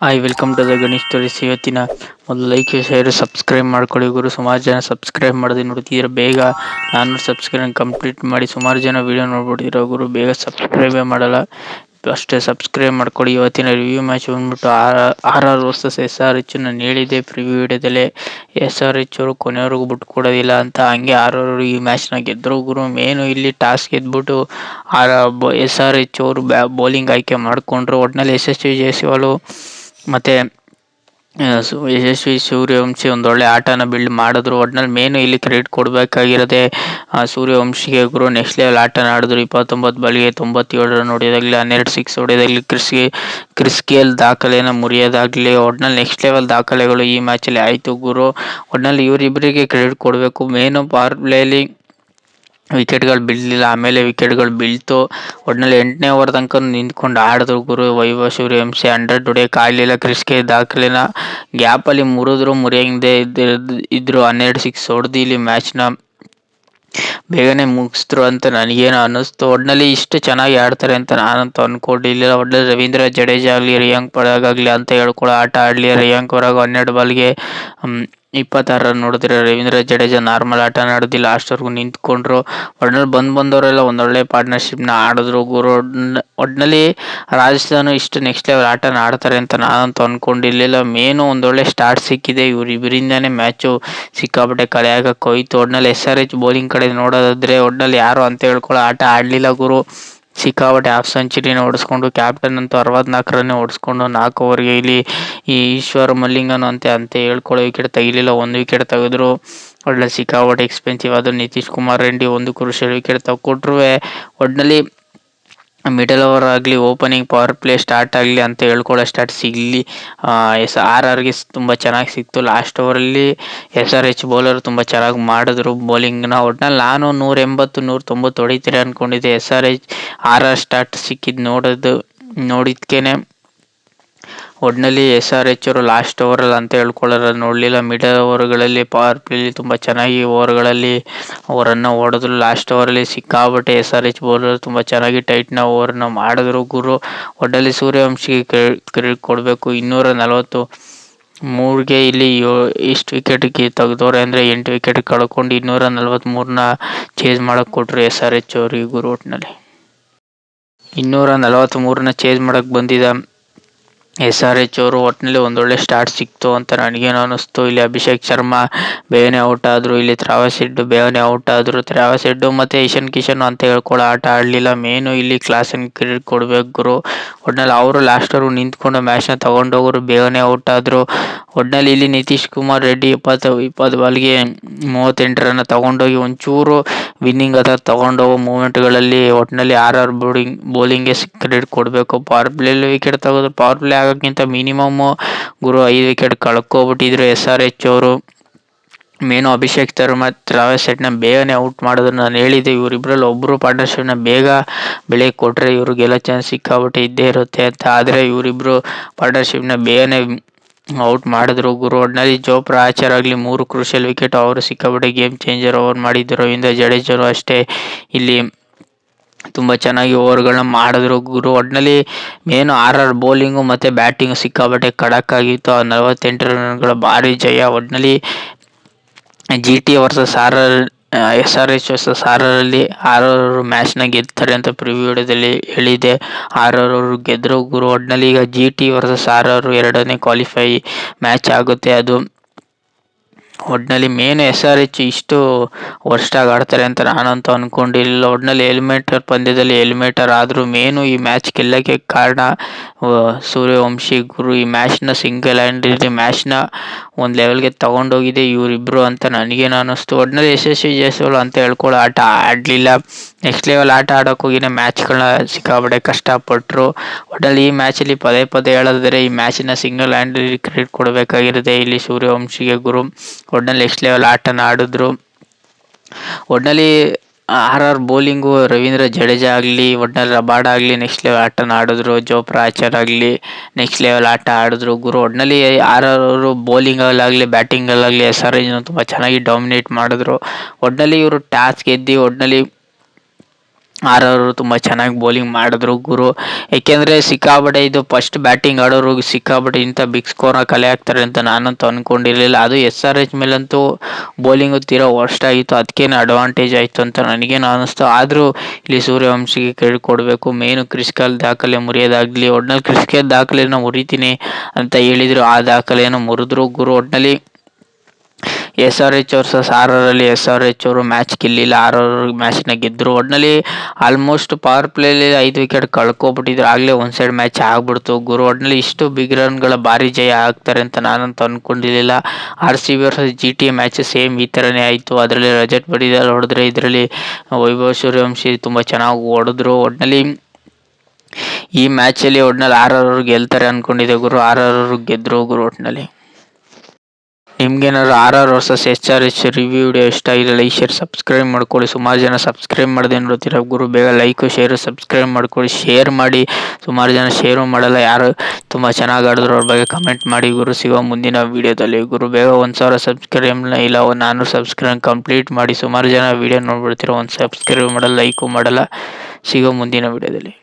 Hi welcome to the Ganesh stories. ಇವತ್ತಿನ ಮೊದಲು like share subscribe ಮಾಡ್ಕೊಳ್ಳಿ ಗುರು. ಸುಮಾರು ಜನ ಸಬ್ಸ್ಕ್ರೈಬ್ ಮಾಡದೆ ನೋಡ್ತಿದ್ದೀರ. ಬೇಗ 400 ಸಬ್ಸ್ಕ್ರೈಬ್ ಕಂಪ್ಲೀಟ್ ಮಾಡಿ. ಸುಮಾರು ಜನ ವೀಡಿಯೋ ನೋಡ್ಬಿಟ್ಟಿರೋ ಗುರು, ಬೇಗ ಸಬ್ಸ್ಕ್ರೈಬೇ ಮಾಡಲ್ಲ. ಅಷ್ಟೇ ಸಬ್ಸ್ಕ್ರೈಬ್ ಮಾಡ್ಕೊಳ್ಳಿ. ಇವತ್ತಿನ ರಿವ್ಯೂ ಮ್ಯಾಚ್ ಬಂದ್ಬಿಟ್ಟು RR ವರ್ಸಸ್ SRH. ನಾನು ಹೇಳಿದ್ದೆ ಪ್ರಿವ್ಯೂ ವಿಡಿಯೋದಲ್ಲೇ, SRH ಅವರು ಕೊನೆಯವರೆಗೂ ಬಿಟ್ಟು ಕೊಡೋದಿಲ್ಲ ಅಂತ. ಹಂಗೆ RR ಈ ಮ್ಯಾಚ್ನ ಗೆದ್ದರು ಗುರು. ಮೇನು ಇಲ್ಲಿ ಟಾಸ್ ಗೆದ್ಬಿಟ್ಟು SRH ಅವರು ಬೌಲಿಂಗ್ ಆಯ್ಕೆ ಮಾಡಿಕೊಂಡ್ರು. ಒಟ್ಟಿನಲ್ಲಿ ಯಶಸ್ವಿ ಜೈಸ್ವಾಲ್ ಮತ್ತು ಯಶಸ್ವಿ ಸೂರ್ಯವಂಶಿ ಒಂದೊಳ್ಳೆ ಆಟನ ಬಿಲ್ಡ್ ಮಾಡಿದ್ರು. ಒಟ್ನಲ್ಲಿ ಮೇನು ಇಲ್ಲಿ ಕ್ರೆಡಿಟ್ ಕೊಡಬೇಕಾಗಿರೋದೆ ಸೂರ್ಯವಂಶಿಗೆ ಗುರು. ನೆಕ್ಸ್ಟ್ ಲೆವೆಲ್ ಆಟನ ಆಡಿದ್ರು. 29 ಬಾಲ್ಗೆ 97 ರನ್ ಹೊಡೆಯೋದಾಗಲಿ, 12 ಸಿಕ್ಸ್ ಹೊಡೆಯೋದಾಗಲಿ, ಕ್ರಿಸ್ ಗೇಲ್ ದಾಖಲೆನ ಮುರಿಯೋದಾಗಲಿ, ಒಟ್ನಲ್ಲಿ ನೆಕ್ಸ್ಟ್ ಲೆವೆಲ್ ದಾಖಲೆಗಳು ಈ ಮ್ಯಾಚಲ್ಲಿ ಆಯಿತು ಗುರು. ಒಟ್ನಲ್ಲಿ ಇವರಿಬ್ಬರಿಗೆ ಕ್ರೆಡಿಟ್ ಕೊಡಬೇಕು. ಮೇನು ಪವರ್ ಪ್ಲೇಲಿ ವಿಕೆಟ್ಗಳು ಬೀಳಲಿಲ್ಲ, ಆಮೇಲೆ ವಿಕೆಟ್ಗಳು ಬೀಳ್ತು. ಒಟ್ಟಿನಲ್ಲಿ 8ನೇ ಓವರ್ ತನಕ ನಿಂತ್ಕೊಂಡು ಆಡಿದ್ರು ಗುರು. ವೈಭವ್ ಸೂರ್ಯವಂಶಿ 100 ಹೊಡೆಯೋಕೆ ಆಗಲಿಲ್ಲ. ಕ್ರಿಸ್ಗೆ ದಾಖಲೆನ ಗ್ಯಾಪಲ್ಲಿ ಮುರಿಯಂಗೆ ಇದ್ರು. 12 ಸಿಕ್ಸ್ ಹೊಡೆದು ಇಲ್ಲಿ ಮ್ಯಾಚ್ನ ಬೇಗನೆ ಮುಗಿಸಿದ್ರು ಅಂತ ನನಗೇನೋ ಅನ್ನಿಸ್ತು. ಒಟ್ಟಿನಲ್ಲಿ ಇಷ್ಟು ಚೆನ್ನಾಗಿ ಆಡ್ತಾರೆ ಅಂತ ನಾನಂತೂ ಅಂದ್ಕೊಂಡಿಲ್ಲ. ಒಟ್ಟಿನಲ್ಲಿ ರವೀಂದ್ರ ಜಡೇಜಾ ಆಗಲಿ, ರಿಯಾಂಕ್ ಪರಾಗ್ ಆಗಲಿ ಅಂತ ಹೇಳ್ಕೊಳ್ಳೋ ಆಟ ಆಡಲಿ. ರಿಯಾಂಕ್ ಪರಾಗ್ 12 ಬಾಲ್ಗೆ 26 ರನ್ ಹೊಡೆದ್ರೆ, ರವೀಂದ್ರ ಜಡೇಜಾ ನಾರ್ಮಲ್ ಆಟನ ಆಡಿದ್ದು ಲಾಸ್ಟ್ವರೆಗೂ ನಿಂತ್ಕೊಂಡ್ರು. ಒಟ್ಟಿನಲ್ಲಿ ಬಂದವರೆಲ್ಲ ಒಂದೊಳ್ಳೆ ಪಾರ್ಟ್ನರ್ಶಿಪ್ನ ಆಡಿದ್ರು ಗುರು. ಒಟ್ಟಿನಲ್ಲಿ ರಾಜಸ್ಥಾನ ಇಷ್ಟು ನೆಕ್ಸ್ಟ್ ಲೆವೆಲ್ ಆಟನ ಆಡ್ತಾರೆ ಅಂತ ನಾನಂತೂ ಅಂದ್ಕೊಂಡಿರಲಿಲ್ಲ. ಮೇನು ಒಂದೊಳ್ಳೆ ಸ್ಟಾರ್ಟ್ ಸಿಕ್ಕಿದೆ. ಇವರಿಬ್ಬರಿಂದನೇ ಮ್ಯಾಚು ಸಿಕ್ಕಾಪಟ್ಟೆ ಕಲೆ ಆಗಕ್ಕೆ ಹೋಯ್ತು. ಒಟ್ಟಿನಲ್ಲಿ SRH ಬೌಲಿಂಗ್ ಕಡೆ ನೋಡೋದಾದ್ರೆ, ಒಟ್ಟಿನಲ್ಲಿ ಯಾರು ಅಂತ ಹೇಳ್ಕೊಳ್ಳೋ ಆಟ ಆಡಲಿಲ್ಲ ಗುರು. ಸಿಕ್ಕಾಪಟ್ಟೆ ಹಾಫ್ ಸೆಂಚುರಿನ ಹೊಡೆಸ್ಕೊಂಡು, ಕ್ಯಾಪ್ಟನ್ ಅಂತೂ 64 ರನ್ನೇ ಹೊಡೆಸ್ಕೊಂಡು 4 ಓವರ್ಗೆ ಇಲ್ಲಿ ಈ ಈಶ್ವರ್ ಮಲ್ಲಿಂಗನು ಅಂತ ಹೇಳ್ಕೊಳ್ಳೋ ವಿಕೆಟ್ ತೆಗಿಲಿಲ್ಲ. 1 ವಿಕೆಟ್ ತೆಗೆದ್ರು. ಒಳ್ಳೆ ಸಿಕ್ಕಾಪಟ್ಟೆ ಎಕ್ಸ್ಪೆನ್ಸಿವ್ ಆದ ನಿತೀಶ್ ಕುಮಾರ್ ರೆಡ್ಡಿ 1 ಕ್ರೂಷಿಯಲ್ ವಿಕೆಟ್ ತೆಗೆದುಕೊಟ್ರು. ಒಟ್ಟಿನಲ್ಲಿ ಮಿಡಲ್ ಓವರ್ ಆಗಲಿ, ಓಪನಿಂಗ್ ಪವರ್ ಪ್ಲೇ ಸ್ಟಾರ್ಟ್ ಆಗಲಿ ಅಂತ ಹೇಳ್ಕೊಳ್ಳೋ ಸ್ಟಾರ್ಟ್ ಸಿಗಲಿ. RRಗೆ ತುಂಬ ಚೆನ್ನಾಗಿ ಸಿಕ್ತು. ಲಾಸ್ಟ್ ಓವರಲ್ಲಿ SRH ಬೌಲರ್ ತುಂಬ ಚೆನ್ನಾಗಿ ಮಾಡಿದ್ರು ಬೌಲಿಂಗ್ನ. ಒಟ್ಟಿನಲ್ಲಿ ನಾನು 180 190 ಹೊಡಿತೀರಿ ಅಂದ್ಕೊಂಡಿದ್ದೆ. RR ಸ್ಟಾರ್ಟ್ ಸಿಕ್ಕಿದ್ದು ನೋಡಿದ್ಕೇನೆ ಒಟ್ಟಿನಲ್ಲಿ SRH ಅವರು ಲಾಸ್ಟ್ ಓವರಲ್ಲಿ ಅಂತ ಹೇಳ್ಕೊಳ್ಳೋರು ನೋಡಲಿಲ್ಲ. ಮಿಡಲ್ ಓವರ್ಗಳಲ್ಲಿ ಪವರ್ ಪ್ಲೇಲಿ ತುಂಬ ಚೆನ್ನಾಗಿ ಓವರ್ಗಳಲ್ಲಿ ಅವರನ್ನು ಹೊಡೆದ್ರು. ಲಾಸ್ಟ್ ಓವರಲ್ಲಿ ಸಿಕ್ಕಾಪಟ್ಟೆ SRH ಬೌಲರ್ ತುಂಬ ಚೆನ್ನಾಗಿ ಟೈಟ್ನ ಓವರ್ನ ಮಾಡಿದ್ರು ಗುರು. ಒಟ್ಟಿನಲ್ಲಿ ಸೂರ್ಯವಂಶಿಗೆ ಕ್ರೆಡಿಟ್ ಕೊಡಬೇಕು. 243ಗೆ ಇಲ್ಲಿ ಇಷ್ಟು ವಿಕೆಟ್ಗೆ ತೆಗೆದವ್ರೆ ಅಂದರೆ 8 ವಿಕೆಟ್ ಕಳ್ಕೊಂಡು 243ನ ಚೇಸ್ ಮಾಡೋಕ್ಕೆ ಕೊಟ್ಟರು SRH ಅವ್ರಿಗೆ ಗುರು. ಒಟ್ಟಿನಲ್ಲಿ 243ನ ಚೇಸ್ ಮಾಡೋಕ್ಕೆ ಬಂದಿದ್ದ SRH ಅವರು ಒಟ್ಟಿನಲ್ಲಿ ಒಂದೊಳ್ಳೆ ಸ್ಟಾರ್ಟ್ ಸಿಕ್ತು ಅಂತ ನನಗೇನು ಅನ್ನಿಸ್ತು. ಇಲ್ಲಿ ಅಭಿಷೇಕ್ ಶರ್ಮಾ ಬೇಗನೆ ಔಟ್ ಆದರು. ಇಲ್ಲಿ ತ್ರಾವಸ್ ಹೆಡ್ ಬೇಗನೆ ಔಟ್ ಆದರು. ತ್ರಾವಸ್ ಹೆಡ್ ಮತ್ತು ಇಶಾನ್ ಕಿಶನ್ ಅಂತ ಹೇಳ್ಕೊಳ್ಳೋ ಆಟ ಆಡಲಿಲ್ಲ. ಮೇನು ಇಲ್ಲಿ ಕ್ಲಾಸನ್ನು ಕ್ರೆಡಿಟ್ ಕೊಡಬೇಕು ಗುರು. ಒಟ್ಟಿನಲ್ಲಿ ಅವರು ಲಾಸ್ಟ್ವರೆಗೂ ನಿಂತ್ಕೊಂಡು ಮ್ಯಾಚ್ನ ತೊಗೊಂಡೋಗೋರು, ಬೇಗನೆ ಔಟ್ ಆದರು. ಒಟ್ಟಿನಲ್ಲಿ ಇಲ್ಲಿ ನಿತೀಶ್ ಕುಮಾರ್ ರೆಡ್ಡಿ 20 ಬಾಲ್ಗೆ 38 ರನ್ನ ತೊಗೊಂಡೋಗಿ ಒಂಚೂರು ವಿನ್ನಿಂಗ್ ಅಥವಾ ತೊಗೊಂಡೋಗೋ ಮೂಮೆಂಟ್ಗಳಲ್ಲಿ ಒಟ್ಟಿನಲ್ಲಿ RR ಬೌಲಿಂಗ್ಗೆ ಕ್ರೆಡಿಟ್ ಕೊಡಬೇಕು. ಪವರ್ ಪ್ಲೇಲಿ ವಿಕೆಟ್ ತೆಗೆದ್ರು. ಪವರ್ ಪ್ಲೇ ಆಗೋಕ್ಕಿಂತ ಮಿನಿಮಮ್ ಗುರು 5 ವಿಕೆಟ್ ಕಳ್ಕೊಬಿಟ್ಟಿದ್ರು SRH ಅವರು. ಮೇನು ಅಭಿಷೇಕ್ ಶರ್ಮಾ ತ್ರಾವಸ್ ಹೆಡ್ನ ಬೇಗನೆ ಔಟ್ ಮಾಡಿದ್ರು. ನಾನು ಹೇಳಿದ್ದೆ ಇವರಿಬ್ಬರಲ್ಲಿ ಒಬ್ಬರು ಪಾರ್ಟ್ನರ್ಶಿಪ್ನ ಬೇಗ ಬೆಳಗ್ಗೆ ಕೊಟ್ಟರೆ ಇವ್ರಿಗೆಲ್ಲ ಚಾನ್ಸ್ ಸಿಕ್ಕಾಬಿಟ್ಟು ಇದ್ದೇ ಇರುತ್ತೆ ಅಂತ. ಆದರೆ ಇವರಿಬ್ಬರು ಪಾರ್ಟ್ನರ್ಶಿಪ್ನ ಬೇಗನೆ ಔಟ್ ಮಾಡಿದ್ರು ಗುರು. ಒಟ್ಟಿನಲ್ಲಿ ಜೋಪ್ರಾ ಆರ್ಚರ್ ಆಗಲಿ 3 ಕ್ರೂಷಿಯಲ್ ವಿಕೆಟ್ ಅವರು ಸಿಕ್ಕಾಬಿಟ್ಟೆ ಗೇಮ್ ಚೇಂಜರ್ ಓವರ್ ಮಾಡಿದ್ರು. ರವೀಂದ್ರ ಜಡೇಜರು ಅಷ್ಟೇ ಇಲ್ಲಿ ತುಂಬ ಚೆನ್ನಾಗಿ ಓವರ್ಗಳನ್ನ ಮಾಡಿದ್ರು ಗುರು. ಒಟ್ಟಿನಲ್ಲಿ ಮೇನು RR ಬೌಲಿಂಗು ಮತ್ತು ಬ್ಯಾಟಿಂಗು ಸಿಕ್ಕಾಪಟ್ಟೆ ಖಡಕ್ ಆಗಿತ್ತು. 48 ರನ್ಗಳ ಭಾರಿ ಜಯ. ಒಟ್ಟಿನಲ್ಲಿ GT ವರ್ಸಸ್ SRH ವರ್ಸಸ್ RRಲ್ಲಿ RR ಮ್ಯಾಚ್ನ ಗೆದ್ತಾರೆ ಅಂತ ಪ್ರಿವ್ಯೂ ವಿಡಿಯೋದಲ್ಲಿ ಹೇಳಿದೆ. RR ಅವರು ಗೆದ್ದರು ಗುರು. ಒಟ್ಟಿನಲ್ಲಿ ಈಗ GT ವರ್ಸಸ್ RR 2ನೇ ಕ್ವಾಲಿಫೈ ಮ್ಯಾಚ್ ಆಗುತ್ತೆ ಅದು. ಒಟ್ಟಿನಲ್ಲಿ ಮೇನ್ SRH ಇಷ್ಟು ವರ್ಸ್ಟಾಗಿ ಆಡ್ತಾರೆ ಅಂತ ನಾನಂತೂ ಅಂದ್ಕೊಂಡಿರಲಿಲ್ಲ. ಒಟ್ಟಿನಲ್ಲಿ ಎಲಿಮಿನೇಟರ್ ಪಂದ್ಯದಲ್ಲಿ ಎಲಿಮಿನೇಟರ್ ಆದರೂ ಮೇನು ಈ ಮ್ಯಾಚ್ ಗೆಲ್ಲಕ್ಕೆ ಕಾರಣ ಸೂರ್ಯವಂಶಿ ಗುರು. ಈ ಮ್ಯಾಚ್ನ ಸಿಂಗಲ್ ಹ್ಯಾಂಡೆಡ್ ಮ್ಯಾಚ್ನ ಒಂದು ಲೆವೆಲ್ಗೆ ತೊಗೊಂಡೋಗಿದೆ ಇವರಿಬ್ಬರು ಅಂತ ನನಗೇನು ಅನ್ನಿಸ್ತು. ಒಟ್ಟಿನಲ್ಲಿ ಯಶಸ್ವಿ ಜೈಸ್ವಾಲ್ ಅಂತ ಹೇಳ್ಕೊಳ್ಳೋ ಆಟ ಆಡಲಿಲ್ಲ. ನೆಕ್ಸ್ಟ್ ಲೆವೆಲ್ ಆಟ ಆಡೋಕೆ ಹೋಗಿನೇ ಮ್ಯಾಚ್ಗಳನ್ನ ಸಿಕ್ಕಾಪಟ್ಟೆ ಕಷ್ಟಪಟ್ಟರು. ಒಟ್ಟಿನಲ್ಲಿ ಈ ಮ್ಯಾಚಲ್ಲಿ ಪದೇ ಹೇಳೋದಾದರೆ ಈ ಮ್ಯಾಚಿನ ಸಿಂಗಲ್ ಹ್ಯಾಂಡೆಡ್ ಕ್ರೆಡಿಟ್ ಕೊಡಬೇಕಾಗಿರುತ್ತೆ ಇಲ್ಲಿ ಸೂರ್ಯವಂಶಿಗೆ ಗುರು. ಒಟ್ಟಿನಲ್ಲಿ ನೆಕ್ಸ್ಟ್ ಲೆವೆಲ್ ಆಟನ ಆಡಿದ್ರು. ಒಟ್ಟಿನಲ್ಲಿ RR ಬೌಲಿಂಗು ರವೀಂದ್ರ ಜಡೇಜಾ ಆಗಲಿ, ಒಟ್ಟಿನಲ್ಲಿ ರಬಾಡ ಆಗಲಿ ನೆಕ್ಸ್ಟ್ ಲೆವೆಲ್ ಆಟನ ಆಡಿದ್ರು. ಜೋಪ್ರಾ ಆರ್ಚರ್ ಆಗಲಿ ನೆಕ್ಸ್ಟ್ ಲೆವೆಲ್ ಆಟ ಆಡಿದ್ರು ಗುರು. ಒಟ್ಟಿನಲ್ಲಿ RR ಅವರು ಬೌಲಿಂಗಲ್ಲಾಗಲಿ ಬ್ಯಾಟಿಂಗಲ್ಲಾಗಲಿ SRH ತುಂಬ ಚೆನ್ನಾಗಿ ಡಾಮಿನೇಟ್ ಮಾಡಿದ್ರು. ಒಟ್ಟಿನಲ್ಲಿ ಇವರು ಟಾಸ್ ಗೆದ್ದು ಒಟ್ಟಿನಲ್ಲಿ ಆರ್ ತುಂಬ ಚೆನ್ನಾಗಿ ಬೌಲಿಂಗ್ ಮಾಡಿದ್ರು ಗುರು. ಏಕೆಂದರೆ ಸಿಕ್ಕಾಪಟ್ಟೆ ಇದು ಫಸ್ಟ್ ಬ್ಯಾಟಿಂಗ್ ಆಡೋರು ಸಿಕ್ಕಾಪಟ್ಟೆ ಇಂಥ ಬಿಗ್ ಸ್ಕೋರ್ನ ಕಲೆ ಹಾಕ್ತಾರೆ ಅಂತ ನಾನಂತೂ ಅಂದ್ಕೊಂಡಿರಲಿಲ್ಲ. ಅದು SRH ಮೇಲಂತೂ ಬೌಲಿಂಗು ತೀರಾ ವರ್ಸ್ಟ್ ಆಗಿತ್ತು. ಅದಕ್ಕೇನು ಅಡ್ವಾಂಟೇಜ್ ಆಯಿತು ಅಂತ ನನಗೇನು ಅನ್ನಿಸ್ತು. ಆದರೂ ಇಲ್ಲಿ ಸೂರ್ಯವಂಶಿಗೆ ಕ್ರೆಡಿಟ್ ಕೊಡಬೇಕು. ಮೇನು ಕ್ರಿಸ್ ಗೇಲ್ ದಾಖಲೆ ಮುರಿಯೋದಾಗಲಿ, ಒಟ್ನಲ್ಲಿ ಕ್ರಿಸ್ ಗೇಲ್ ದಾಖಲೆನ ಮುರಿತೀನಿ ಅಂತ ಹೇಳಿದರು. ಆ ದಾಖಲೆಯನ್ನು ಮುರಿದ್ರು ಗುರು. ಒಟ್ಟಿನಲ್ಲಿ SRH ವರ್ಸಸ್ RRಲ್ಲಿ SRH ಅವರು ಮ್ಯಾಚ್ ಗೆಲ್ಲಿಲ್ಲ, RR ಮ್ಯಾಚ್ನ ಗೆದ್ದರು. ಒಟ್ಟಿನಲ್ಲಿ ಆಲ್ಮೋಸ್ಟ್ ಪವರ್ ಪ್ಲೇಲಿ 5 ವಿಕೆಟ್ ಕಳ್ಕೊಬಿಟ್ಟಿದ್ರು. ಆಗಲೇ ಒಂದು ಸೈಡ್ ಮ್ಯಾಚ್ ಆಗ್ಬಿಡ್ತು ಗುರು. ಒಟ್ಟಿನಲ್ಲಿ ಇಷ್ಟು ಬಿಗ್ ರನ್ಗಳ ಭಾರಿ ಜಯ ಆಗ್ತಾರೆ ಅಂತ ನಾನಂತೂ ಅಂದ್ಕೊಂಡಿರಲಿಲ್ಲ. RCB versus GTA match same ಈ ಥರನೇ ಆಯಿತು. ಅದರಲ್ಲಿ ರಜತ್ ಪಡಿದಾರ್ ಹೊಡೆದ್ರೆ, ಇದರಲ್ಲಿ ವೈಭವ್ ಸೂರ್ಯವಂಶಿ ತುಂಬ ಚೆನ್ನಾಗಿ ಹೊಡೆದ್ರು. ಒಟ್ಟಿನಲ್ಲಿ ಈ ಮ್ಯಾಚಲ್ಲಿ RR ಗೆಲ್ತಾರೆ ಅಂದ್ಕೊಂಡಿದ್ದೆ ಗುರು. RR ಗೆದ್ದರು ಗುರು. ಒಟ್ಟಿನಲ್ಲಿ ನಿಮ್ಗೇನಾದ್ರು RR versus SRH review video ಇಷ್ಟ ಆಗಿದೆ, ಲೈಕ್ ಶೇರ್ ಸಬ್ಸ್ಕ್ರೈಬ್ ಮಾಡ್ಕೊಳ್ಳಿ. ಸುಮಾರು ಜನ ಸಬ್ಸ್ಕ್ರೈಬ್ ಮಾಡದೆ ನೋಡ್ತೀರ ಗುರು. ಬೇಗ ಲೈಕು ಶೇರು ಸಬ್ಸ್ಕ್ರೈಬ್ ಮಾಡ್ಕೊಳ್ಳಿ, ಶೇರ್ ಮಾಡಿ. ಸುಮಾರು ಜನ ಶೇರು ಮಾಡಲ್ಲ. ಯಾರು ತುಂಬ ಚೆನ್ನಾಗಿ ಆಡಿದ್ರು ಅವ್ರ ಬಗ್ಗೆ ಕಮೆಂಟ್ ಮಾಡಿ ಗುರು. ಸಿಗೋ ಮುಂದಿನ ವೀಡಿಯೋದಲ್ಲಿ ಗುರು. ಬೇಗ 1000 ಸಬ್ಸ್ಕ್ರೈಬ್ ಇಲ್ಲ 400 ಸಬ್ಸ್ಕ್ರೈಬ್ ಕಂಪ್ಲೀಟ್ ಮಾಡಿ. ಸುಮಾರು ಜನ ವೀಡಿಯೋ ನೋಡ್ಬಿಡ್ತೀರ, ಒಂದು ಸಬ್ಸ್ಕ್ರೈಬ್ ಮಾಡಲ್ಲ, ಲೈಕು ಮಾಡಲ್ಲ. ಸಿಗೋ ಮುಂದಿನ ವೀಡಿಯೋದಲ್ಲಿ.